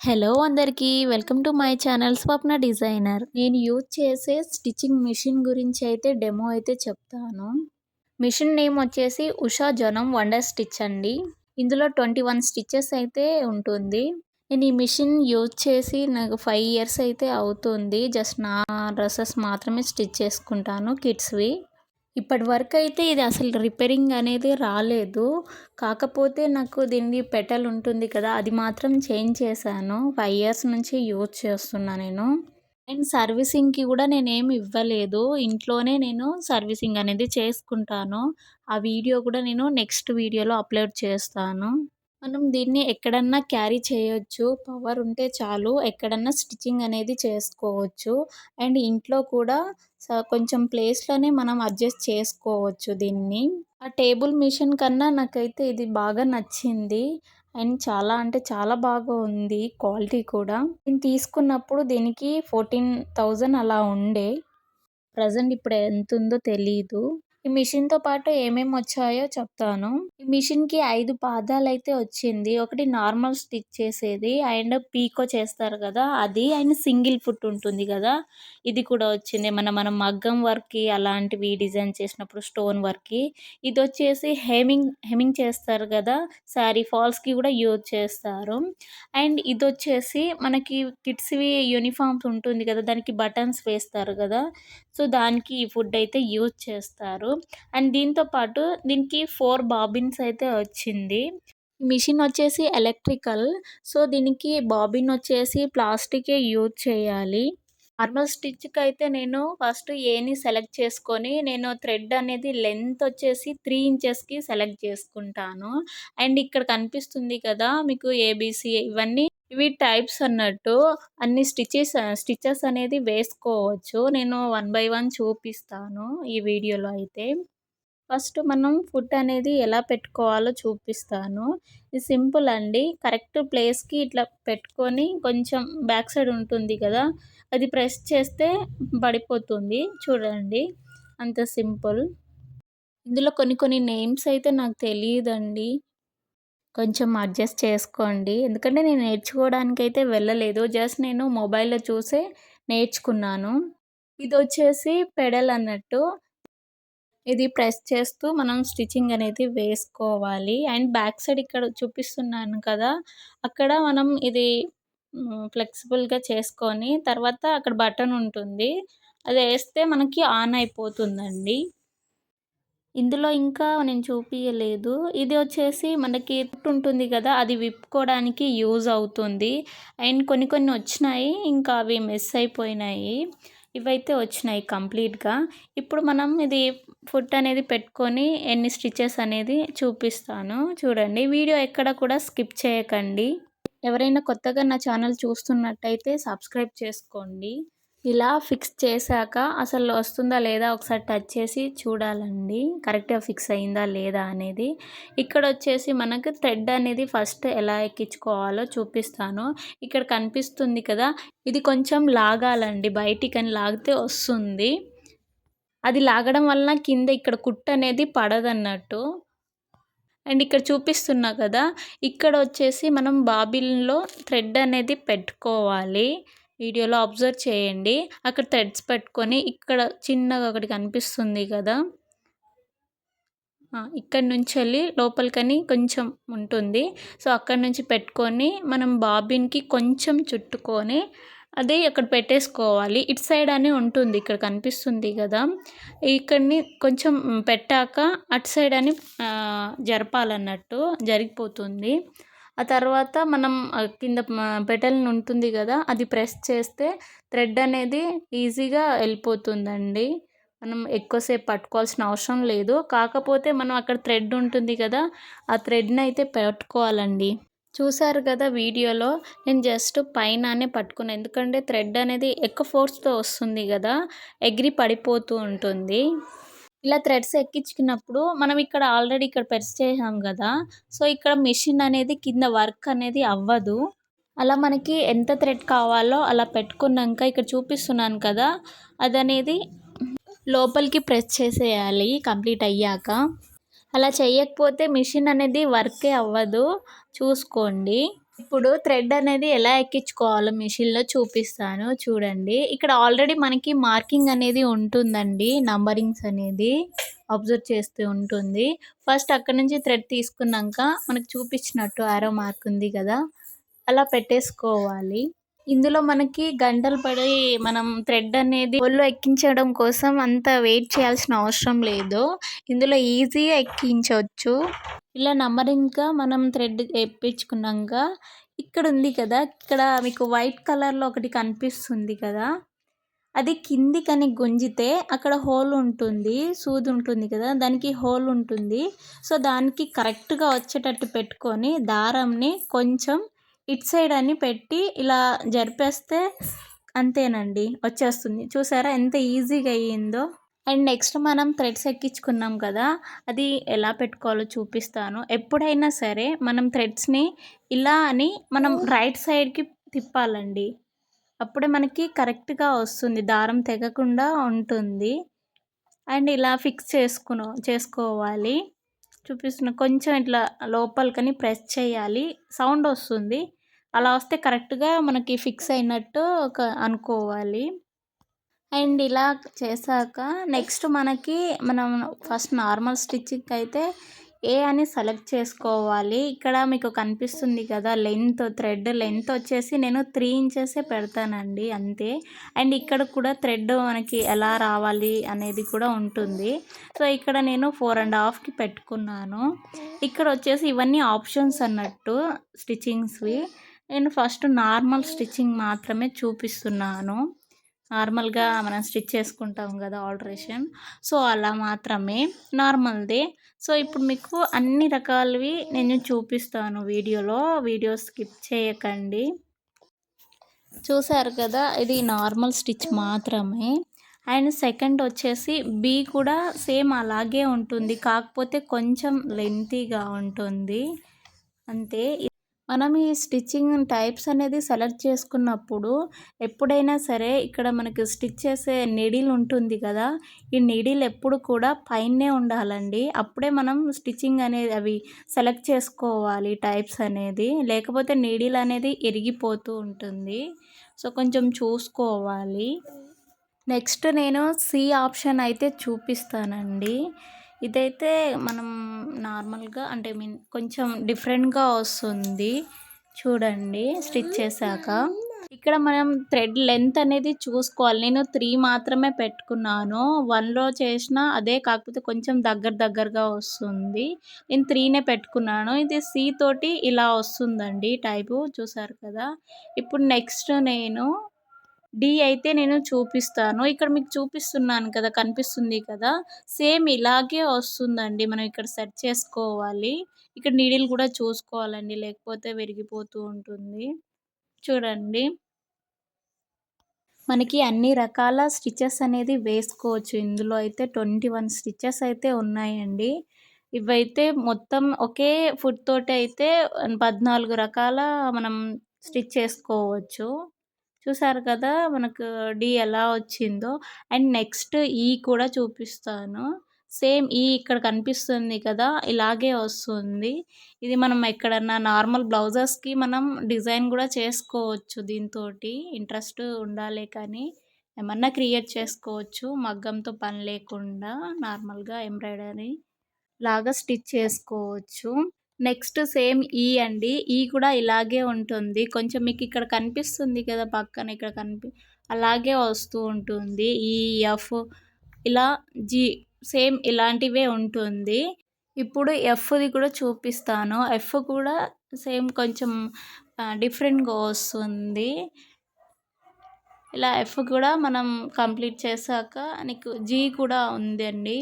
Hello అందరికీ welcome to my channel Swapna designer. నేను use చేసే స్టిచ్చింగ్ మిషన్ గురించి అయితే డెమో అయితే చెప్తాను. మిషన్ నేమ్ వచ్చేసి ఉషా జనం వండర్ స్టిచ్ అండి. ఇందులో 21 స్టిచెస్ అయితే ఉంటుంది. నేను ఈ మిషన్ యూజ్ చేసి నాకు 5 ఇయర్స్ అయితే అవుతుంది. జస్ట్ నా డ్రెస్సెస్ మాత్రమే స్టిచ్ చేసుకుంటాను కిడ్స్‌వి. ఇప్పటి వరకైతే ఇది అసలు రిపేరింగ్ అనేది రాలేదు. కాకపోతే నాకు దీన్ని పెటల్ ఉంటుంది కదా! అది మాత్రం చేంజ్ చేశాను. 5 ఇయర్స్ నుంచి యూజ్ చేస్తున్నా నేను. అండ్ సర్వీసింగ్‌కి కూడా నేనేమి ఇవ్వలేదు. ఇంట్లోనే నేను సర్వీసింగ్ అనేది చేసుకుంటాను. ఆ వీడియో కూడా నేను నెక్స్ట్ వీడియోలో అప్‌లోడ్ చేస్తాను. మనం దీన్ని ఎక్కడన్నా క్యారీ చేయొచ్చు. పవర్ ఉంటే చాలు ఎక్కడన్నా స్టిచ్చింగ్ అనేది చేసుకోవచ్చు. అండ్ ఇంట్లో కూడా కొంచెం ప్లేస్‌లోనే మనం అడ్జస్ట్ చేసుకోవచ్చు దీన్ని. ఆ టేబుల్ మిషన్ కన్నా నాకైతే ఇది బాగా నచ్చింది. అండ్ చాలా అంటే చాలా బాగా ఉంది క్వాలిటీ కూడా. నేను తీసుకున్నప్పుడు దీనికి 14,000 అలా ఉండే. ప్రెజెంట్ ఇప్పుడు ఎంతుందో తెలీదు. ఈ మిషన్‌తో పాటు ఏమేమొచ్చాయో చెప్తాను. ఈ మిషన్‌కి 5 పాదాలైతే వచ్చింది. ఒకటి నార్మల్ స్టిచ్ చేసేది అండ్ పీకో చేస్తారు గదా! అది అండ్ సింగిల్ ఫుట్ ఉంటుంది గదా! ఇది కూడా వచ్చింది. మనం మగ్గం వర్క్‌కి అలాంటివి డిజైన్ చేసినప్పుడు స్టోన్ వర్క్‌కి. ఇదొచ్చేసి హెమ్మింగ్ చేస్తారు గదా! శారీ ఫాల్స్‌కి గూడా యూజ్ చేస్తారు. అండ్ ఇదొచ్చేసి మనకి కిడ్స్‌వి యూనిఫార్మ్స్ ఉంటుంది గదా! దానికి బటన్స్ వేస్తారు గదా! సో, దానికి ఈ ఫుడ్ అయితే యూజ్ చేస్తారు. అండ్ దీంతో పాటు దీనికి 4 బాబిన్స్ అయితే వచ్చింది. మిషన్ వచ్చేసి ఎలక్ట్రికల్. సో, దీనికి బాబిన్ వచ్చేసి ప్లాస్టికే యూజ్ చేయాలి. నార్మల్ స్టిచ్‌కైతే నేను ఫస్ట్ ఏని సెలెక్ట్ చేసుకొని, నేను థ్రెడ్ అనేది లెంత్ వచ్చేసి 3 ఇంచెస్‌కి సెలెక్ట్ చేసుకుంటాను. అండ్ ఇక్కడ కనిపిస్తుంది కదా! మీకు ఏబీసీ ఇవన్నీ ఇవి టైప్స్ అన్నట్టు. అన్ని స్టిచెస్ అనేది వేసుకోవచ్చు. నేను వన్ బై వన్ చూపిస్తాను ఈ వీడియోలో అయితే. ఫస్ట్ మనం ఫుట్ అనేది ఎలా పెట్టుకోవాలో చూపిస్తాను. ఇది సింపుల్ అండి. కరెక్ట్ ప్లేస్‌కి ఇట్లా పెట్టుకొని కొంచెం బ్యాక్ సైడ్ ఉంటుంది కదా! అది ప్రెస్ చేస్తే పడిపోతుంది. చూడండి. అంత సింపుల్. ఇందులో కొన్ని కొన్ని నేమ్స్ అయితే నాకు తెలీదండి. కొంచెం అడ్జస్ట్ చేసుకోండి. ఎందుకంటే నేను నేర్చుకోవడానికైతే వెళ్ళలేదు. జస్ట్ నేను మొబైల్‌లో చూసే నేర్చుకున్నాను. ఇదొచ్చేసి పెడల్ అన్నట్టు. ఇది ప్రెస్ చేస్తూ మనం స్టిచ్చింగ్ అనేది వేసుకోవాలి. అండ్ బ్యాక్ సైడ్ ఇక్కడ చూపిస్తున్నాను కదా! అక్కడ మనం ఇది ఫ్లెక్సిబుల్‌గా చేసుకొని తర్వాత అక్కడ బటన్ ఉంటుంది. అదేస్తే మనకి ఆన్ అయిపోతుందండి. ఇందులో ఇంకా నేను చూపియలేదు. ఇది వచ్చేసి మనకి ఉంటుంది కదా! అది విప్పుకోవడానికి యూజ్ అవుతుంది. అండ్ కొన్ని కొన్ని వచ్చినాయి. ఇంకా అవి మిస్ అయిపోయినాయి. ఇవైతే వచ్చినాయి కంప్లీట్‌గా. ఇప్పుడు మనం ఇది ఫుట్ అనేది పెట్టుకొని ఎన్ని స్టిచెస్ అనేది చూపిస్తాను. చూడండి. వీడియో ఎక్కడ కూడా స్కిప్ చేయకండి. ఎవరైనా కొత్తగా నా ఛానల్ చూస్తున్నట్టయితే సబ్స్క్రైబ్ చేసుకోండి. ఇలా ఫిక్స్ చేశాక అసలు వస్తుందా లేదా ఒకసారి టచ్ చేసి చూడాలండి. కరెక్ట్‌గా ఫిక్స్ అయిందా లేదా అనేది. ఇక్కడొచ్చేసి మనకు థ్రెడ్ అనేది ఫస్ట్ ఎలా ఎక్కించుకోవాలో చూపిస్తాను. ఇక్కడ కనిపిస్తుంది కదా! ఇది కొంచెం లాగాలండి. బయటికని లాగితే వస్తుంది. అది లాగడం వలన కింద ఇక్కడ కుట్టు అనేది పడదన్నట్టు. అండ్ ఇక్కడ చూపిస్తున్నా కదా! ఇక్కడొచ్చేసి మనం బాబిన్‌లో థ్రెడ్ అనేది పెట్టుకోవాలి. వీడియోలో అబ్జర్వ్ చేయండి. అక్కడ థ్రెడ్స్ పెట్టుకొని ఇక్కడ చిన్నగా ఒకటి కనిపిస్తుంది కదా! ఇక్కడి నుంచెళ్ళి లోపలికని కొంచెం ఉంటుంది. సో, అక్కడి నుంచి పెట్టుకొని మనం బాబిన్‌కి కొంచెం చుట్టుకొని అది అక్కడ పెట్టేసుకోవాలి. ఇటు సైడ్ అని ఉంటుంది. ఇక్కడ కనిపిస్తుంది కదా! ఇక్కడిని కొంచెం పెట్టాక అటు సైడ్ అని జరపాలన్నట్టు జరిగిపోతుంది. ఆ తర్వాత మనం కింద పెటల్ ఉంటుంది కదా! అది ప్రెస్ చేస్తే థ్రెడ్ అనేది ఈజీగా వెళ్ళిపోతుందండి. మనం ఎక్కువసేపు పట్టుకోవాల్సిన అవసరం లేదు. కాకపోతే మనం అక్కడ థ్రెడ్ ఉంటుంది కదా! ఆ థ్రెడ్‌నయితే పట్టుకోవాలండి. చూసారు కదా వీడియోలో నేను జస్ట్ పైననే పట్టుకున్నా. ఎందుకంటే థ్రెడ్ అనేది ఎక్కువ ఫోర్స్‌తో వస్తుంది గదా! ఎగిరి పడిపోతూ ఉంటుంది. ఇలా థ్రెడ్స్ ఎక్కించుకున్నప్పుడు మనం ఇక్కడ ఆల్రెడీ ఇక్కడ ప్రెస్ చేసాం గదా! సో, ఇక్కడ మెషిన్ అనేది కింద వర్క్ అనేది అవ్వదు. అలా మనకి ఎంత థ్రెడ్ కావాలో అలా పెట్టుకున్నాక ఇక్కడ చూపిస్తున్నాను కదా! అదనేది లోపలికి ప్రెస్ చేసేయాలి కంప్లీట్ అయ్యాక. అలా చేయకపోతే మిషన్ అనేది వర్కే అవ్వదు. చూసుకోండి. ఇప్పుడు థ్రెడ్ అనేది ఎలా ఎక్కించుకోవాలో మిషన్‌లో చూపిస్తాను చూడండి. ఇక్కడ ఆల్రెడీ మనకి మార్కింగ్ అనేది ఉంటుందండి. నంబరింగ్స్ అనేది అబ్జర్వ్ చేస్తూ ఉంటుంది. ఫస్ట్ అక్కడి నుంచి థ్రెడ్ తీసుకున్నాక మనకు చూపించినట్టు యారో మార్క్ ఉంది కదా! అలా పెట్టేసుకోవాలి. ఇందులో మనకి గంటలు పడి మనం థ్రెడ్ అనేది ఒళ్ళో ఎక్కించడం కోసం అంత వెయిట్ చేయాల్సిన అవసరం లేదు. ఇందులో ఈజీగా ఎక్కించొచ్చు. ఇలా నంబరింగ్‌గా మనం థ్రెడ్ ఎప్పించుకున్నాక ఇక్కడ ఉంది కదా! ఇక్కడ మీకు వైట్ కలర్‌లో ఒకటి కనిపిస్తుంది కదా! అది కిందికని గుంజితే అక్కడ హోల్ ఉంటుంది. సూది ఉంటుంది కదా! దానికి హోల్ ఉంటుంది. సో, దానికి కరెక్ట్‌గా వచ్చేటట్టు పెట్టుకొని దారంని కొంచెం ఇటు సైడ్ అని పెట్టి ఇలా జరిపేస్తే అంతేనండి వచ్చేస్తుంది. చూసారా ఎంత ఈజీగా అయ్యిందో? అండ్ నెక్స్ట్ మనం థ్రెడ్స్ ఎక్కించుకున్నాం కదా! అది ఎలా పెట్టుకోవాలో చూపిస్తాను. ఎప్పుడైనా సరే మనం థ్రెడ్స్‌ని ఇలా అని మనం రైట్ సైడ్‌కి తిప్పాలండి. అప్పుడే మనకి కరెక్ట్‌గా వస్తుంది. దారం తెగకుండా ఉంటుంది. అండ్ ఇలా ఫిక్స్ చేసుకోవాలి. చూపిస్తున్నా కొంచెం ఇట్లా లోపలికని ప్రెస్ చేయాలి. సౌండ్ వస్తుంది. అలా వస్తే కరెక్ట్‌గా మనకి ఫిక్స్ అయినట్టు అనుకోవాలి. అండ్ ఇలా చేశాక నెక్స్ట్ మనం ఫస్ట్ నార్మల్ స్టిచ్చింగ్‌కైతే ఏ అని సెలెక్ట్ చేసుకోవాలి. ఇక్కడ మీకు కనిపిస్తుంది కదా! థ్రెడ్ లెంత్ వచ్చేసి నేను 3 ఇంచెసే పెడతానండి అంతే. అండ్ ఇక్కడ కూడా థ్రెడ్ మనకి ఎలా రావాలి అనేది కూడా ఉంటుంది. సో, ఇక్కడ నేను 4 ½ పెట్టుకున్నాను. ఇక్కడ వచ్చేసి ఇవన్నీ ఆప్షన్స్ అన్నట్టు స్టిచ్చింగ్స్‌వి. నేను ఫస్ట్ నార్మల్ స్టిచ్చింగ్ మాత్రమే చూపిస్తున్నాను. నార్మల్‌గా మనం స్టిచ్ చేసుకుంటాం గదా! ఆల్టరేషన్. సో, అలా మాత్రమే నార్మల్‌దే. సో, ఇప్పుడు మీకు అన్ని రకాలవి నేను చూపిస్తాను వీడియోలో. వీడియో స్కిప్ చేయకండి. చూసారు కదా! ఇది నార్మల్ స్టిచ్ మాత్రమే. అండ్ సెకండ్ వచ్చేసి బీ కూడా సేమ్ అలాగే ఉంటుంది. కాకపోతే కొంచెం లెంతీగా ఉంటుంది. అంతే. మనం ఈ స్టిచ్చింగ్ టైప్స్ అనేది సెలెక్ట్ చేసుకున్నప్పుడు ఎప్పుడైనా సరే ఇక్కడ మనకి స్టిచ్ చేసే నీడిల్ ఉంటుంది కదా! ఈ నీడిల్ ఎప్పుడు కూడా పైనే ఉండాలండి. అప్పుడే మనం స్టిచ్చింగ్ అనేది అవి సెలెక్ట్ చేసుకోవాలి టైప్స్ అనేది. లేకపోతే నీడిల్ అనేది ఇరిగిపోతూ ఉంటుంది. సో, కొంచెం చూసుకోవాలి. నెక్స్ట్ నేను సి ఆప్షన్ అయితే చూపిస్తానండి. ఇదైతే మనం నార్మల్‌గా అంటే కొంచెం డిఫరెంట్‌గా వస్తుంది. చూడండి స్టిచ్ చేశాక. ఇక్కడ మనం థ్రెడ్ లెంత్ అనేది చూసుకోవాలి. నేను 3 మాత్రమే పెట్టుకున్నాను. 1లో చేసినా అదే కాకపోతే కొంచెం దగ్గరగా వస్తుంది. నేను 3నే పెట్టుకున్నాను. ఇది సి తోటి ఇలా వస్తుందండి టైపు చూసారు కదా! ఇప్పుడు నెక్స్ట్ నేను డి అయితే నేను చూపిస్తాను. ఇక్కడ మీకు చూపిస్తున్నాను కదా! కనిపిస్తుంది కదా! సేమ్ ఇలాగే వస్తుందండి. మనం ఇక్కడ సెట్ చేసుకోవాలి. ఇక్కడ నీడిల్ కూడా చూసుకోవాలండి. లేకపోతే విరిగిపోతూ ఉంటుంది. చూడండి. మనకి అన్ని రకాల స్టిచెస్ అనేది వేసుకోవచ్చు. ఇందులో అయితే 21 స్టిచెస్ అయితే ఉన్నాయండి. ఇవైతే మొత్తం ఒకే ఫుట్ తోటైతే 14 రకాల మనం స్టిచ్ చేసుకోవచ్చు. చూసారు కదా! మనకు డి ఎలా వచ్చిందో. అండ్ నెక్స్ట్ ఈ కూడా చూపిస్తాను. సేమ్ ఈ ఇక్కడ కనిపిస్తుంది కదా! ఇలాగే వస్తుంది. ఇది మనం ఎక్కడన్నా నార్మల్ బ్లౌజెస్‌కి మనం డిజైన్ గూడా చేసుకోవచ్చు దీనితోటి. ఇంట్రెస్ట్ ఉండాలే కానీ ఏమన్నా క్రియేట్ చేసుకోవచ్చు. మగ్గంతో పని లేకుండా నార్మల్‌గా ఎంబ్రాయిడరీ లాగా స్టిచ్ చేసుకోవచ్చు. నెక్స్ట్ సేమ్ ఈ అండి. ఈ కూడా ఇలాగే ఉంటుంది. కొంచెం మీకిక్కడ కనిపిస్తుంది కదా! పక్కన ఇక్కడ అలాగే వస్తూ ఉంటుంది. ఈ, ఎఫ్ ఇలా జీ సేమ్ ఇలాంటివే ఉంటుంది. ఇప్పుడు ఎఫ్‌ది కూడా చూపిస్తాను. ఎఫ్ కూడా సేమ్ కొంచెం డిఫరెంట్‌గా వస్తుంది. ఇలా ఎఫ్ కూడా మనం కంప్లీట్ చేశాక నీకు జీ కూడా ఉందండి.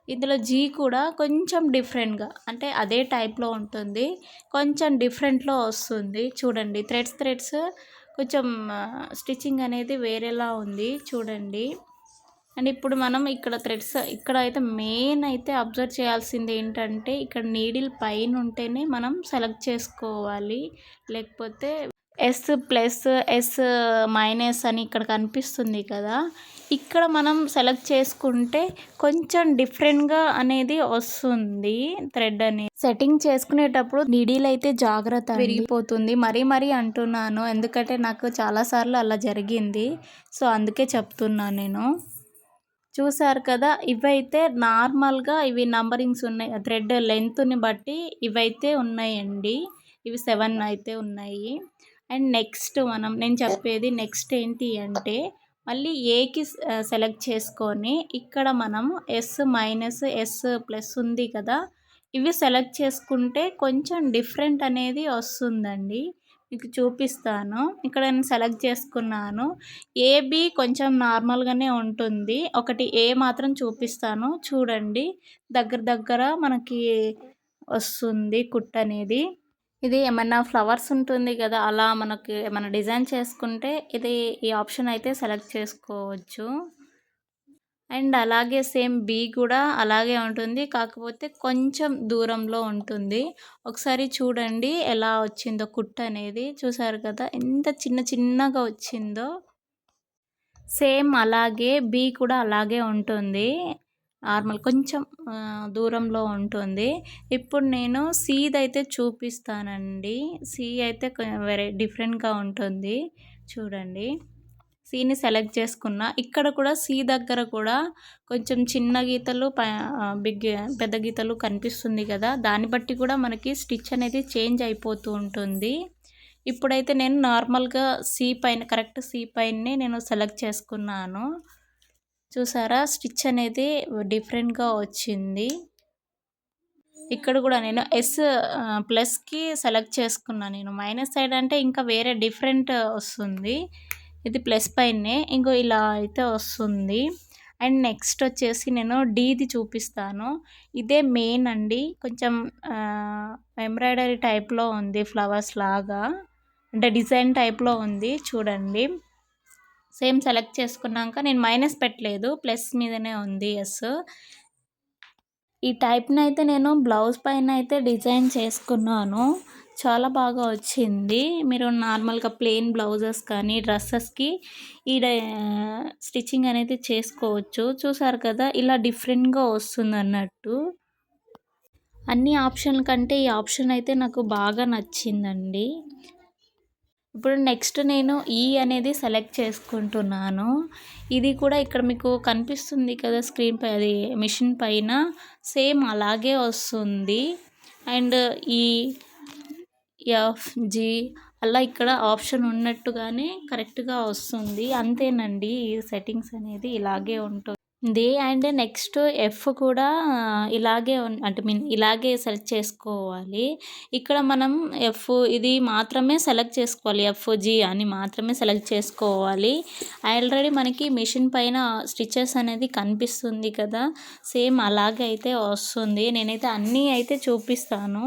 ఇందులో జీ కూడా కొంచెం డిఫరెంట్‌గా అంటే అదే టైప్‌లో ఉంటుంది. కొంచెం డిఫరెంట్‌లో వస్తుంది. చూడండి థ్రెడ్స్ కొంచెం స్టిచ్చింగ్ అనేది వేరేలా ఉంది చూడండి. అండ్ ఇప్పుడు మనం ఇక్కడ ఇక్కడైతే మెయిన్ అయితే అబ్జర్వ్ చేయాల్సింది ఏంటంటే ఇక్కడ నీడిల్ పైన ఉంటేనే మనం సెలెక్ట్ చేసుకోవాలి. లేకపోతే ఎస్ ప్లస్, ఎస్ మైనస్ అని ఇక్కడ కనిపిస్తుంది కదా! ఇక్కడ మనం సెలెక్ట్ చేసుకుంటే కొంచెం డిఫరెంట్‌గా అనేది వస్తుంది థ్రెడ్ అనేది. సెట్టింగ్ చేసుకునేటప్పుడు నీడిల్ అయితే జాగ్రత్త అండి. విరిగిపోతుంది. మరీ అంటున్నాను. ఎందుకంటే నాకు చాలా సార్లు అలా జరిగింది. సో, అందుకే చెప్తున్నాను నేను. చూసారు కదా! ఇవైతే నార్మల్‌గా ఇవి నంబరింగ్స్ ఉన్నాయి. థ్రెడ్ లెంగ్త్‌ని బట్టి ఇవైతే ఉన్నాయండి. ఇవి 7 అయితే ఉన్నాయి. అండ్ నెక్స్ట్ నేను చెప్పేది నెక్స్ట్ ఏంటి అంటే మళ్ళీ ఏకి సెలెక్ట్ చేసుకొని ఇక్కడ మనం ఎస్ మైనస్, ఎస్ ప్లస్ ఉంది కదా! ఇవి సెలెక్ట్ చేసుకుంటే కొంచెం డిఫరెంట్ అనేది వస్తుందండి. మీకు చూపిస్తాను. ఇక్కడ నేను సెలెక్ట్ చేసుకున్నాను. ఏబి కొంచెం నార్మల్‌గానే ఉంటుంది. ఒకటి ఏ మాత్రం చూపిస్తాను చూడండి. దగ్గర మనకి వస్తుంది కుట్టనేది. ఇది ఏమన్నా ఫ్లవర్స్ ఉంటుంది కదా! అలా మనకి ఏమన్నా డిజైన్ చేసుకుంటే ఈ ఆప్షన్ అయితే సెలెక్ట్ చేసుకోవచ్చు. అండ్ అలాగే సేమ్ బి కూడా అలాగే ఉంటుంది. కాకపోతే కొంచెం దూరంలో ఉంటుంది. ఒకసారి చూడండి ఎలా వచ్చిందో కుట్టనేది. చూసారు కదా! ఎంత చిన్నగా వచ్చిందో. సేమ్ అలాగే బి కూడా అలాగే ఉంటుంది. నార్మల్ కొంచెం దూరంలో ఉంటుంది. ఇప్పుడు నేను సిదైతే చూపిస్తానండి. సి అయితే వేరే డిఫరెంట్‌గా ఉంటుంది. చూడండి. సిని సెలెక్ట్ చేసుకున్నా. ఇక్కడ కూడా సి దగ్గర కూడా కొంచెం చిన్న గీతలు పెద్ద గీతలు కనిపిస్తుంది కదా! దాన్ని బట్టి కూడా మనకి స్టిచ్ అనేది చేంజ్ అయిపోతూ ఉంటుంది. ఇప్పుడైతే నేను నార్మల్‌గా కరెక్ట్ సి పైనే నేను సెలెక్ట్ చేసుకున్నాను. చూసారా? స్టిచ్ అనేది డిఫరెంట్‌గా వచ్చింది. ఇక్కడ కూడా నేను ప్లస్‌కి సెలెక్ట్ చేసుకున్నా నేను. మైనస్ సైడ్ అంటే ఇంకా వేరే డిఫరెంట్ వస్తుంది. ఇది ప్లస్ పైనే ఇలా అయితే వస్తుంది. అండ్ నెక్స్ట్ వచ్చేసి నేను డీది చూపిస్తాను. ఇదే మెయిన్ అండి. కొంచెం ఎంబ్రాయిడరీ టైప్‌లో ఉంది ఫ్లవర్స్ లాగా. అంటే డిజైన్ టైప్‌లో ఉంది చూడండి. సేమ్ సెలెక్ట్ చేసుకున్నాక నేను మైనస్ పెట్టలేదు. ప్లస్ మీదనే ఉంది ఎస్. ఈ టైప్‌నైతే నేను బ్లౌజ్ పైన అయితే డిజైన్ చేసుకున్నాను. చాలా బాగా వచ్చింది. మీరు నార్మల్‌గా ప్లెయిన్ బ్లౌజెస్ కానీ డ్రెస్సెస్‌కి ఈ స్టిచ్చింగ్ అనేది చేసుకోవచ్చు. చూసారు కదా! ఇలా డిఫరెంట్‌గా వస్తుందన్నట్టు. అన్ని ఆప్షన్ల కంటే ఈ ఆప్షన్ అయితే నాకు బాగా నచ్చిందండి. ఇప్పుడు నెక్స్ట్ నేను ఈ అనేది సెలెక్ట్ చేసుకుంటున్నాను. ఇది కూడా ఇక్కడ మీకు కనిపిస్తుంది కదా! స్క్రీన్‌పై అది మిషన్ పైన సేమ్ అలాగే వస్తుంది. అండ్ ఈ ఎఫ్, జీ అలా ఇక్కడ ఆప్షన్ ఉన్నట్టుగానే కరెక్ట్‌గా వస్తుంది. అంతేనండి. ఈ సెట్టింగ్స్ అనేది ఇలాగే ఉంటుంది. అండ్ నెక్స్ట్ ఎఫ్ కూడా ఇలాగే ఇలాగే సెలెక్ట్ చేసుకోవాలి. ఇక్కడ మనం ఇది మాత్రమే సెలెక్ట్ చేసుకోవాలి. ఎఫ్, జీ అని మాత్రమే సెలెక్ట్ చేసుకోవాలి. ఆల్రెడీ మనకి మిషన్ పైన స్టిచెస్ అనేది కనిపిస్తుంది కదా! సేమ్ అలాగే అయితే వస్తుంది. నేనైతే అన్నీ అయితే చూపిస్తాను.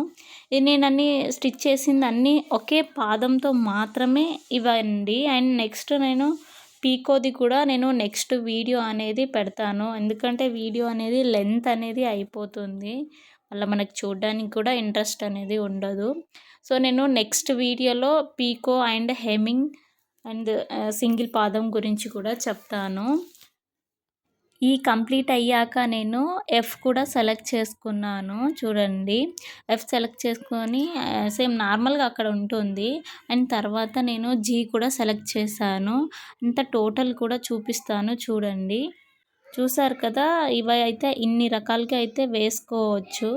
నేను అన్నీ స్టిచ్ చేసింది అన్నీ ఒకే పాదంతో మాత్రమే ఇవ్వండి. అండ్ నెక్స్ట్ నేను పీకోది కూడా నేను నెక్స్ట్ వీడియో అనేది పెడతాను. ఎందుకంటే వీడియో అనేది లెంత్ అనేది అయిపోతుంది. అలా మనకు చూడడానికి కూడా ఇంట్రెస్ట్ అనేది ఉండదు. సో, నేను నెక్స్ట్ వీడియోలో పీకో అండ్ హెమ్మింగ్ అండ్ సింగిల్ పాదం గురించి కూడా చెప్తాను. ఈ కంప్లీట్ అయ్యాక నేను ఎఫ్ కూడా సెలెక్ట్ చేసుకున్నాను. చూడండి. ఎఫ్ సెలెక్ట్ చేసుకొని సేమ్ నార్మల్‌గా అక్కడ ఉంటుంది. అండ్ తర్వాత నేను జీ కూడా సెలెక్ట్ చేశాను. అంత టోటల్ కూడా చూపిస్తాను చూడండి. చూసారు కదా! ఇవి అయితే ఇన్ని రకాలుగా అయితే వేసుకోవచ్చు.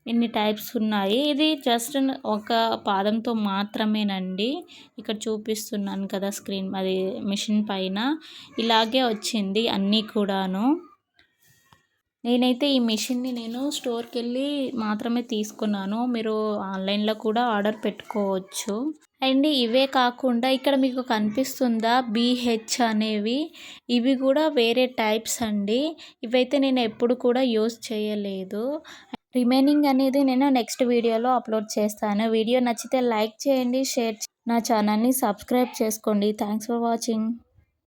ఇన్ని టైప్స్ ఉన్నాయి. ఇది జస్ట్ ఒక పాదంతో మాత్రమేనండి. ఇక్కడ చూపిస్తున్నాను కదా! అది మిషన్ పైన ఇలాగే వచ్చింది అన్నీ కూడాను. నేనైతే ఈ మిషన్‌ని స్టోర్‌కెళ్ళి మాత్రమే తీసుకున్నాను. మీరు ఆన్‌లైన్‌లో కూడా ఆర్డర్ పెట్టుకోవచ్చు. అండ్ ఇవే కాకుండా ఇక్కడ మీకు కనిపిస్తుందా బీహెచ్ అనేవి? ఇవి కూడా వేరే టైప్స్ అండి. ఇవైతే నేను ఎప్పుడు కూడా యూజ్ చేయలేదు. రిమైనింగ్ అనేది నేను నెక్స్ట్ వీడియోలో అప్లోడ్ చేస్తాను. వీడియో నచ్చితే లైక్ చేయండి, షేర్ నా ఛానల్‌ని సబ్స్క్రైబ్ చేసుకోండి. Thanks for watching.